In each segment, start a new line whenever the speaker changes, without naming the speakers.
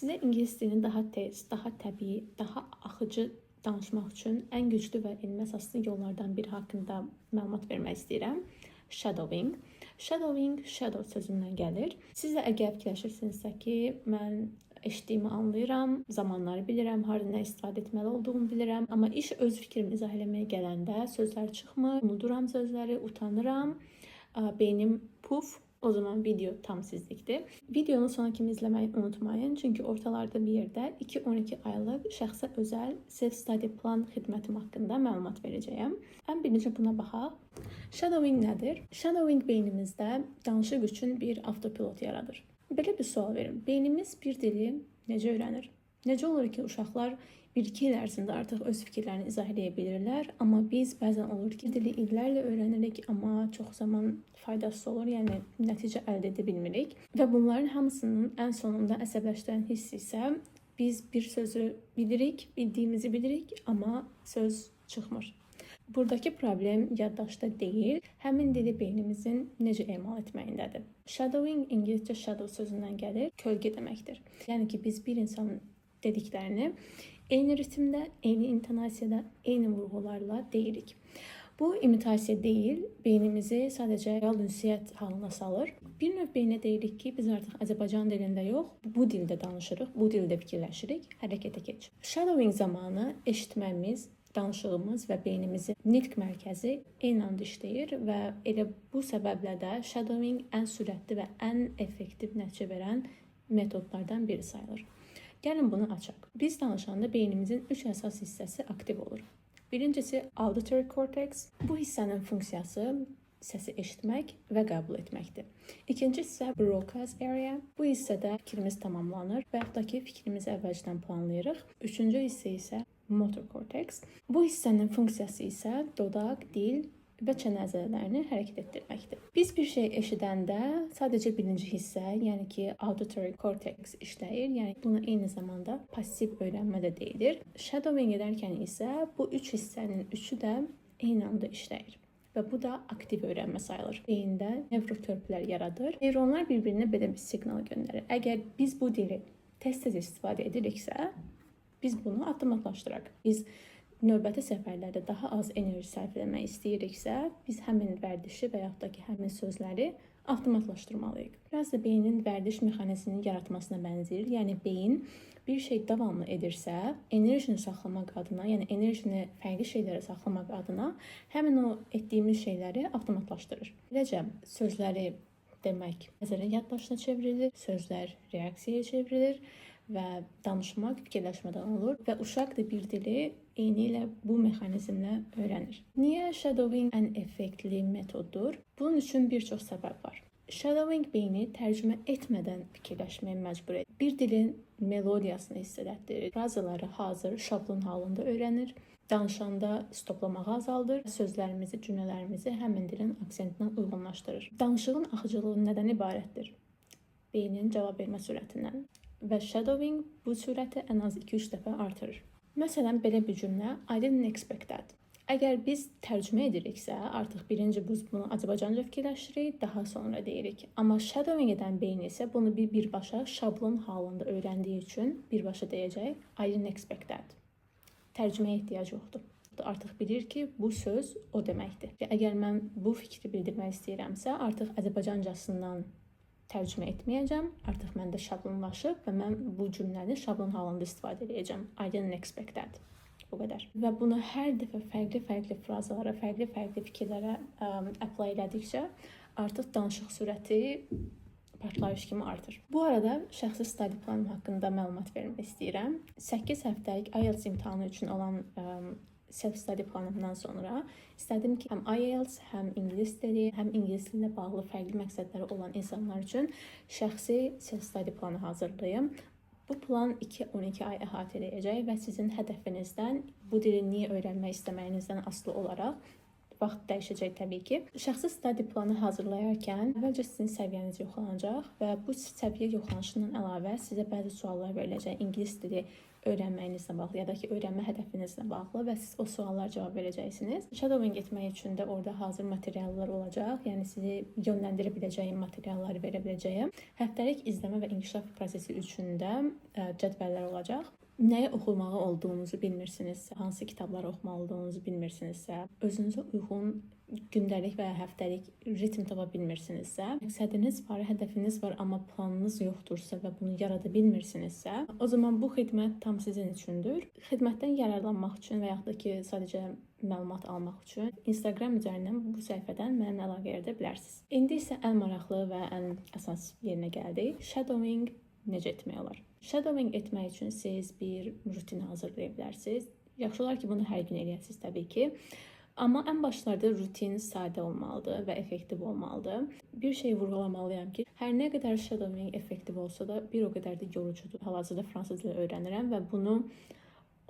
Sizə ingilis dilini daha tez, daha təbii, daha axıcı danışmaq üçün ən güclü və elmi əsaslı yollardan biri haqqında məlumat vermək istəyirəm. Shadowing. Shadowing, shadow sözündən gəlir. Siz də əgər fikirləşirsinizsə ki, mən eşitdiyimi anlayıram, zamanları bilirəm, harda nə istifadə etməli olduğumu bilirəm, amma iş öz fikrimi izah eləməyə gələndə sözlər çıxmır, unuduram sözləri, utanıram, beynim puf. O zaman video tam sizlikdir. Videonu sona kimi izləməyi unutmayın. Çünki ortalarda bir yerdə 2-12 aylıq şəxsə özəl self-study plan xidmətim haqqında məlumat verəcəyəm. Ən birinci buna baxaq. Shadowing nədir? Shadowing beynimizdə danışıq üçün bir avtopilot yaradır. Belə bir sual verin. Beynimiz bir dili necə öyrənir? Necə olur ki, uşaqlar 1-2 il ərzində artıq öz fikirlərini izah edə bilirlər, amma biz bəzən olur ki, dili illərlə öyrənirik, amma çox zaman faydasız olur, yəni nəticə əldə edə bilmirik. Və bunların hamısının ən sonunda əsəbləşdirən hiss isə biz bir sözü bilirik, bildiyimizi bilirik, amma söz çıxmır. Buradakı problem yaddaşda deyil, həmin dili beynimizin necə emal etməyindədir. Shadowing ingiliscə shadow sözündən gəlir, kölgə deməkdir. Yəni ki, biz bir insanın dediklərini eyni ritmdə, eyni intonasiyada, eyni vurğularla deyirik. Bu imitasiya deyil, beynimizi sadəcə real ünsiyyət halına salır. Bir növ beynə deyirik ki, biz artıq Azərbaycan dilində yox, bu dildə danışırıq, bu dildə fikirləşirik, hərəkətə keç. Shadowing zamanı eşitməmiz, danışığımız və beynimizin nitq mərkəzi eyni anda işləyir və elə bu səbəblə də shadowing ən sürətli və ən effektiv nəticə verən metodlardan biri sayılır. Gəlin bunu açaq. Biz danışanda beynimizin 3 əsas hissəsi aktiv olur. Birincisi auditory cortex. Bu hissənin funksiyası səsi eşitmək və qəbul etməkdir. İkincisi isə Broca's area. Bu hissədə fikrimiz tamamlanır və yaxud da ki, fikrimizi əvvəlcədən planlayırıq. Üçüncü hissə isə motor cortex. Bu hissənin funksiyası isə dodaq, dil və çənə əzələlərini hərəkət etdirməkdir. Biz bir şey eşidəndə sadəcə birinci hissə, yəni ki, auditory cortex işləyir. Yəni buna eyni zamanda passiv öyrənmə də deyilir. Shadowing edərkən isə bu üç hissənin üçü də eyni anda işləyir. Və bu da aktiv öyrənmə sayılır. Beyində nevrokörpülər yaradır. Neyronlar bir-birinə belə bir siqnal göndərir. Əgər biz bu dili tez-tez istifadə ediriksə, biz bunu avtomatlaşdıraq. Biz növbəti səfərlərdə daha az enerji sərf etmək istəyiriksə, biz həmin vərdişi və yaxud da ki, həmin sözləri avtomatlaşdırmalıyıq. Biraz da beynin vərdiş mexanizminin yaratmasına bənzəyir. Yəni beyin bir şey davamlı edirsə, enerjini saxlamaq adına, yəni enerjini fərqli şeylərə saxlamaq adına həmin o etdiyimiz şeyləri avtomatlaşdırır. Beləcə sözləri demək nəzərə yaddaşına çevrilir, sözlər reaksiyaya çevrilir və danışmaq fikirləşmədən olur və uşaq da bir dili eyni ilə bu mexanizmlə öyrənir. Niyə shadowing ən effektli metoddur? Bunun üçün bir çox səbəb var. Shadowing beyni tərcümə etmədən fikirləşməyə məcbur edir. Bir dilin melodiyasını hiss etdirir. Frazaları hazır, şablon halında öyrənir. Danışanda stoplamağı azaldır. Sözlərimizi, cümlələrimizi həmin dilin aksentinə uyğunlaşdırır. Danışığın axıcılığı nədən ibarətdir? Beynin cavab vermə sürətindən. Və shadowing bu sürəti ən az 2-3 dəfə artırır. Məsələn, belə bir cümlə, I didn't expect that. Əgər biz tərcümə ediriksə, artıq birinci biz bunu Azərbaycanca fikirləşirik, daha sonra deyirik. Amma shadowing edən beyin isə bunu birbaşa şablon halında öyrəndiyi üçün birbaşa deyəcək, I didn't expect that. Tərcüməyə ehtiyac yoxdur. Artıq bilir ki, bu söz o deməkdir. Və əgər mən bu fikri bildirmək istəyirəmsə, artıq Azərbaycancasından tərcümə etməyəcəm. Artıq məndə şablonlaşıb və mən bu cümləni şablon halında istifadə edəcəm. I didn't expect that. Bu qədər. Və bunu hər dəfə fərqli frazalara, fərqli fikirlərə apply elədikcə artıq danışıq sürəti partlayış kimi artır. Bu arada şəxsi study planım haqqında məlumat vermək istəyirəm. 8 həftəlik IELTS imtahanı üçün olan self-study planımdan sonra istədim ki, həm IELTS, həm ingilis dili, həm ingilis dili ilə bağlı fərqli məqsədləri olan insanlar üçün şəxsi self-study planı hazırlayım. Bu plan 2-12 ay əhatə edəcək və sizin hədəfinizdən, bu dili niyə öyrənmək istəməyinizdən asılı olaraq vaxt dəyişəcək təbii ki. Şəxsi study planı hazırlayarkən əvvəlcə sizin səviyyəniz yoxlanacaq və bu səviyyə yoxlanışından əlavə sizə bəzi suallar veriləcək. İngilis dili öyrənməyinizlə bağlı ya da ki, öyrənmə hədəfinizlə bağlı və siz o suallara cavab verəcəksiniz. Shadowing etmək üçün də orada hazır materiallar olacaq. Yəni sizi yönləndirə biləcəyim materialları verə biləcəyəm. Həftəlik izləmə və inkişaf prosesi üçün də cədvəllər olacaq. Nəyə oxumalı olduğunuzu bilmirsinizsə, hansı kitabları oxumalı olduğunuzu bilmirsinizsə, özünüzə uyğun gündəlik və ya həftəlik ritm tapa bilmirsinizsə, məqsədiniz var, hədəfiniz var, amma planınız yoxdursa və bunu yarada bilmirsinizsə, o zaman bu xidmət tam sizin üçündür. Xidmətdən yararlanmaq üçün və yaxud da ki, sadəcə məlumat almaq üçün Instagram üzərindən bu səhifədən mənimlə əlaqə edə bilərsiniz. İndi isə ən maraqlı və ən əsas yerinə gəldik. Shadowing necə etmək olar? Shadowing etmək üçün siz bir rutin hazırlaya bilərsiniz. Yaxşı olar ki, bunu hər gün eləyəsiniz təbii ki. Amma ən başlarda rutin sadə olmalıdır və effektiv olmalıdır. Bir şey vurğulamalıyam ki, hər nə qədər shadowing effektiv olsa da bir o qədər də yorucudur. Hal-hazırda fransız dili öyrənirəm və bunu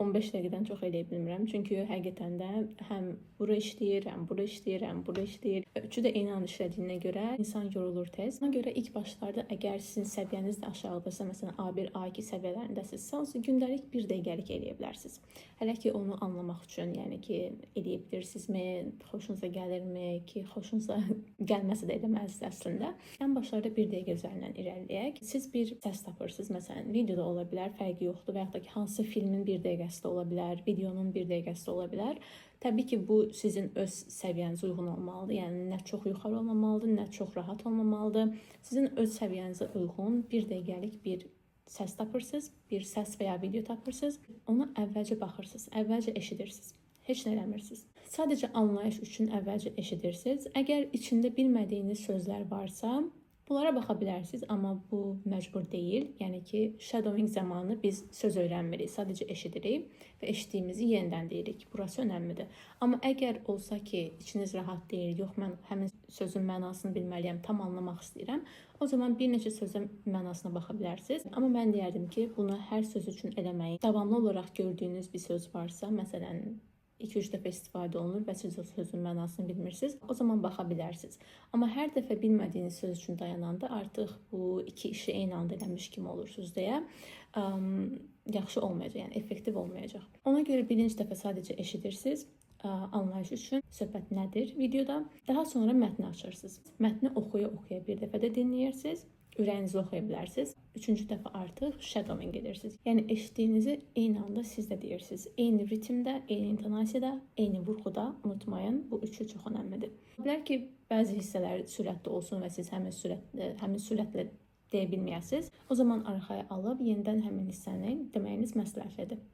15 dəqiqədən çox eləyə bilmirəm. Çünki həqiqətən də həm bura işləyir, həm bura işləyir, həm bura işləyir. Üçü də eyni anda işlədiyinə görə insan yorulur tez. Ona görə ilk başlarda əgər sizin səviyyəniz də aşağıdırsa, məsələn A1, A2 səviyyələrindəsinizsə, onsuz gündəlik 1 dəqiqəlik eləyə bilərsiniz. Hələ ki onu anlamaq üçün, yəni ki, eləyə bilirsinizmi, xoşunuza gəlirmi ki, xoşunuza gəlməsə də eləməlisiniz əslində. Ən başlarda 1 dəqiqə üzərindən irəliləyək. Siz bir səs tapırsınız, məsələn, videoda ola bilər, fərqi yoxdur və yaxud da ki, hansı filmin 1 dəqiqəsi də ola bilər, videonun 1 dəqiqəsi də ola bilər. Təbii ki, bu sizin öz səviyyənizə uyğun olmalıdır. Yəni nə çox yuxarı olmamalıdır, nə çox rahat olmamalıdır. Sizin öz səviyyənizə uyğun 1 dəqiqəlik bir səs tapırsınız, bir səs və ya video tapırsınız. Ona əvvəlcə baxırsınız, əvvəlcə eşidirsiniz. Heç nə eləmirsiniz. Sadəcə anlayış üçün əvvəlcə eşidirsiniz. Əgər içində bilmədiyiniz sözlər varsa, bunlara baxa bilərsiniz, amma bu məcbur deyil. Yəni ki, shadowing zamanı biz söz öyrənmirik, sadəcə eşidirik və eşitdiyimizi yenidən deyirik. Burası önəmlidir. Amma əgər olsa ki, içiniz rahat deyil, yox mən həmin sözün mənasını bilməliyəm, tam anlamaq istəyirəm, o zaman bir neçə sözün mənasına baxa bilərsiniz. Amma mən deyərdim ki, bunu hər söz üçün eləməyin. Davamlı olaraq gördüyünüz bir söz varsa, məsələn, 2-3 dəfə istifadə olunur və siz o sözün mənasını bilmirsiniz, o zaman baxa bilərsiniz. Amma hər dəfə bilmədiyiniz söz üçün dayananda artıq bu iki işi eyni anda eləmiş kimi olursunuz deyə yaxşı olmayacaq, yəni effektiv olmayacaq. Ona görə birinci dəfə sadəcə eşidirsiniz, anlayış üçün söhbət nədir videoda. Daha sonra mətni açırsınız. Mətni oxuya-oxuya bir dəfə də dinləyirsiniz. Ürəyinizlə oxuya bilərsiniz. Üçüncü dəfə artıq shadowing edirsiniz. Yəni eşitdiyinizi eyni anda siz də deyirsiniz. Eyni ritmdə, eyni intonasiyada, eyni vurğuda. Unutmayın, bu üçü çox önəmlidir. Bilər ki, bəzi hissələr sürətli olsun və siz həmin sürətlə deyə bilməyəsiniz. O zaman arxaya alıb yenidən həmin hissəni deməyiniz məsləhətlidir.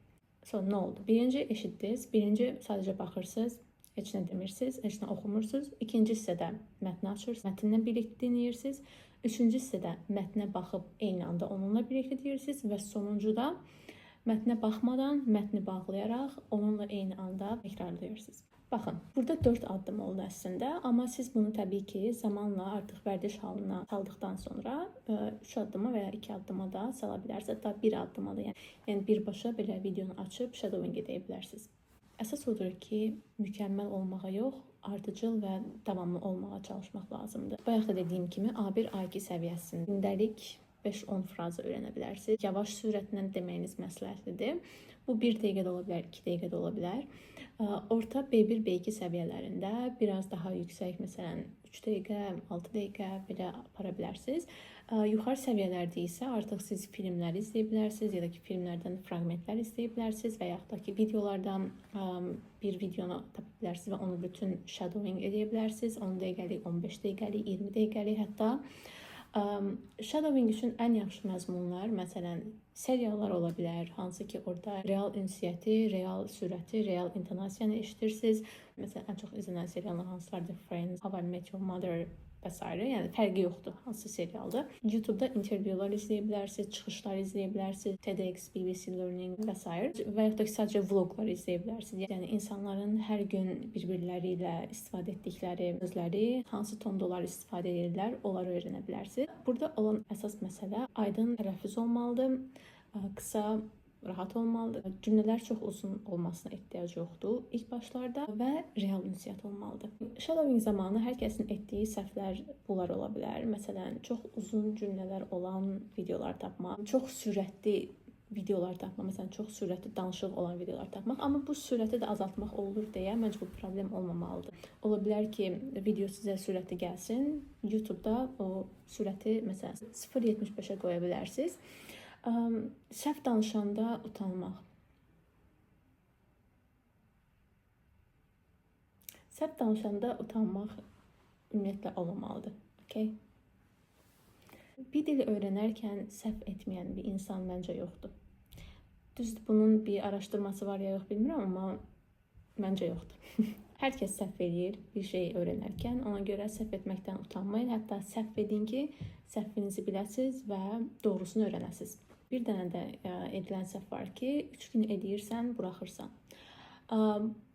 Sonra nə oldu? Birinci eşitdiniz, birinci sadəcə baxırsınız, heç nə demirsiniz, heç nə oxumursunuz. İkinci hissədə mətni açırsınız, mətnlə birlikdə dinləyirsiniz. Üçüncü hissədə mətnə baxıb eyni anda onunla birlikdə deyirsiniz və sonuncuda mətnə baxmadan, mətni bağlayaraq onunla eyni anda təkrarlayırsınız. Baxın, burada 4 addım oldu əslində, amma siz bunu təbii ki, zamanla artıq vərdiş halına saldıqdan sonra 3 addıma və ya 2 addıma da sala bilərsiniz, hətta 1 addıma da, yəni birbaşa belə videonu açıb shadowing edə bilərsiniz. Əsas odur ki, mükəmməl olmağa yox, ardıcıl və davamlı olmağa çalışmaq lazımdır. Bayaq da dediyim kimi A1, A2 səviyyəsində gündəlik 5-10 fraza öyrənə bilərsiniz. Yavaş sürətlə deməyiniz məsləhətlidir. Bu 1 dəqiqə də ola bilər, 2 dəqiqə də ola bilər. Orta B1, B2 səviyyələrində biraz daha yüksək, məsələn 3 dəqiqə, 6 dəqiqə belə apara bilərsiniz. Yuxarı səviyyələrdə isə artıq siz filmlər izləyə bilərsiniz ya da ki, filmlərdən fraqmentlər izləyə bilərsiniz və yaxud da ki, videolardan bir videonu tapa bilərsiniz və onu bütün shadowing edə bilərsiniz. 10 dəqiqəlik, 15 dəqiqəlik, 20 dəqiqəlik hətta. Shadowing üçün ən yaxşı məzmunlar, məsələn, seriallar ola bilər, hansı ki, orada real ünsiyyəti, real sürəti, real intonasiyanı eşidirsiniz. Məsələn, ən çox izlənən seriallar hansılardır? Friends, How I Met Your Mother və s. Yəni fərqi yoxdur hansı serialdır. YouTube-da intervyular izləyə bilərsiniz, çıxışlar izləyə bilərsiniz, TEDx, BBC Learning və s. və yaxud da ki, sadəcə vloqlar izləyə bilərsiniz. Yəni insanların hər gün bir-birləri ilə istifadə etdikləri sözləri, hansı tondalar istifadə edirlər, onları öyrənə bilərsiniz. Burada olan əsas məsələ aydın tələffüz olmalıdır, qısa rahat olmalıdır. Cümlələr çox uzun olmasına ehtiyac yoxdur ilk başlarda və real ünsiyyət olmalıdır. Shadowing zamanı hər kəsin etdiyi səhvlər bunlar ola bilər. Məsələn, çox uzun cümlələr olan videolar tapmaq, çox sürətli videolar tapmaq, məsələn, çox sürətli danışıq olan videolar tapmaq, amma bu sürəti də azaltmaq olur deyə məncə bu problem olmamalıdır. Ola bilər ki, video sizə sürətli gəlsin, YouTube-da o sürəti məsələn 0.75-ə qoya bilərsiniz. Səhv danışanda utanmaq. Səhv danışanda utanmaq ümumiyyətlə olmamalıdır. Okay? Bir dili öyrənərkən səhv etməyən bir insan məncə yoxdur. Düzdür, bunun bir araşdırması var ya yox bilmirəm, amma məncə yoxdur. Hər kəs səhv eləyir bir şey öyrənərkən, ona görə səhv etməkdən utanmayın. Hətta səhv edin ki, səhvinizi biləsiniz və doğrusunu öyrənəsiniz. Bir dənə də edilən səhv var ki, 3 gün edirsən, buraxırsan.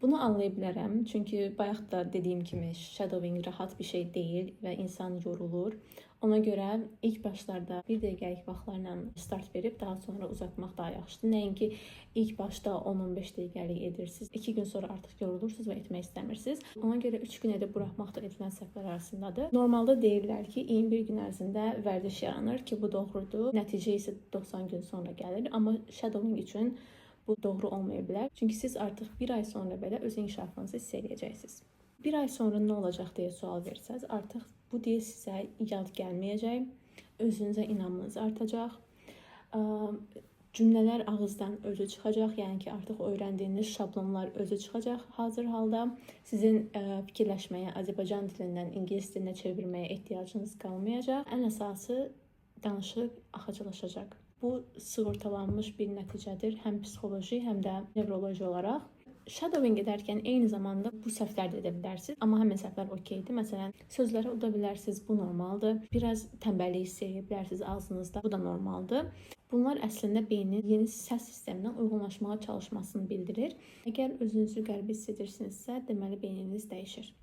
Bunu anlaya bilərəm, çünki bayaq da dediyim kimi shadowing rahat bir şey deyil və insan yorulur. Ona görə ilk başlarda bir dəqiqəlik vaxtlarla start verib daha sonra uzatmaq daha yaxşıdır. Nəinki ilk başda 10-15 dəqiqəlik edirsiniz, 2 gün sonra artıq yorulursunuz və etmək istəmirsiniz. Ona görə 3 gün edib buraxmaq da edilən səhvlər arasındadır. Normalda deyirlər ki, 21 gün ərzində vərdiş yaranır ki, bu doğrudur. Nəticə isə 90 gün sonra gəlir, amma shadowing üçün bu doğru olmaya bilər. Çünki siz artıq bir ay sonra belə öz inkişafınızı hiss edəcəksiniz. Bir ay sonra nə olacaq deyə sual versəz, artıq bu dil sizə yad gəlməyəcək, özünüzə inamınız artacaq, cümlələr ağızdan özü çıxacaq, yəni ki, artıq öyrəndiyiniz şablonlar özü çıxacaq hazır halda. Sizin fikirləşməyə, Azərbaycan dilindən ingilis dilinə çevirməyə ehtiyacınız qalmayacaq. Ən əsası danışıq axıcılaşacaq. Bu sığortalanmış bir nəticədir, həm psixoloji, həm də nevroloji olaraq. Shadowing edərkən eyni zamanda bu səhvlər də edə bilərsiniz, amma həmin səhvlər okeydir. Məsələn, sözləri uda bilərsiniz, bu normaldır. Biraz tənbəllik hiss edə bilərsiniz ağzınızda, bu da normaldır. Bunlar əslində beynin yeni səs sisteminə uyğunlaşmağa çalışmasını bildirir. Əgər özünüzü qəribə hiss edirsinizsə, deməli beyniniz dəyişir.